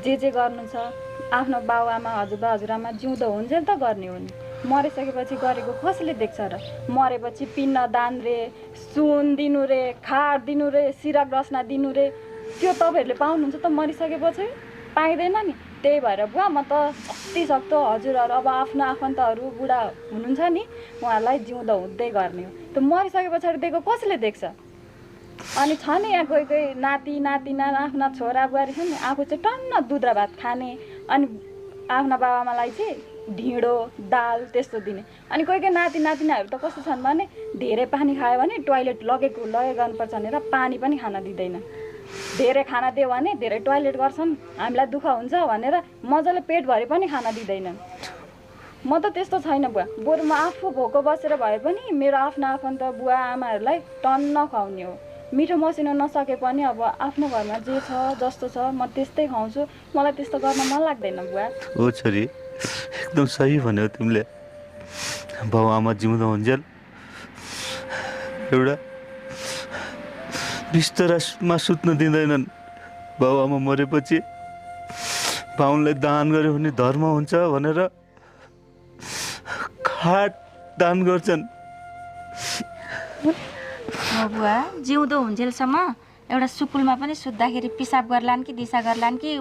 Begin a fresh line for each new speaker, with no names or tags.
जे गर्नु छ आफ्नो बाउआमा हजुरआमा जिउँदो हुन्छ नि त गर्ने हो नि। मरिसकेपछि गरेको कसले देख्छ र? मरेपछि पिण्ड दान रे, सुन दिनु रे, खाड दिनु रे, सिरक रसना दिनु रे, त्यो तपाईँहरूले पाउनुहुन्छ त मरिसकेपछि? पाइँदैन नि। त्यही भएर बुवा म त जतिसक्दो हजुरहरू अब आफ्नो आफन्तहरू बुढा हुनुहुन्छ नि उहाँहरूलाई जिउँदो हुँदै गर्ने हो। त्यो मरिसके पछाडि दिएको कसले देख्छ? अनि छ नि यहाँ कोही नाति नातिना आफ्ना छोरा बुहारी छ नि आफू चाहिँ टन्न दुध र भात खाने अनि आफ्ना बाबाआमालाई चाहिँ ढिँडो दाल त्यस्तो दिने। अनि कोही नाति नातिनाहरू त कस्तो छन् भने धेरै पानी खायो भने टोइलेट लगे गर्नुपर्छ भनेर पानी पनि खान दिँदैन। धेरै खाना दियो भने धेरै टोइलेट गर्छन् हामीलाई दुःख हुन्छ भनेर मजाले पेटभरि पनि खाना दिँदैनन्। म त त्यस्तो छैन बुवा, बरु म आफू भोको बसेर भए पनि मेरो आफ्नो आफन्त बुवा आमाहरूलाई टन्न खुवाउने हो। मिठो मसिनो नसके पनि अब आफ्नो घरमा जे छ जस्तो छ म त्यस्तै खुवाउँछु। मलाई त्यस्तो गर्न मन लाग्दैन बुवा।
हो छोरी, एकदम सही भन्यौ तिमीले। बाउ आमा जिउँदो हुन्जेल एउटा बिस्तरामा सुत्न दिँदैनन्। बाउ आमा मरेपछि बाउनलाई दान गर्यो भने धर्म हुन्छ भनेर खाट दान गर्छन्।
हो बुवा, जिउँदो हुन्जेलसम्म एउटा सुकुलमा पनि सुत्दाखेरि पिसाब गर्लान् कि दिसा गर्लान् कि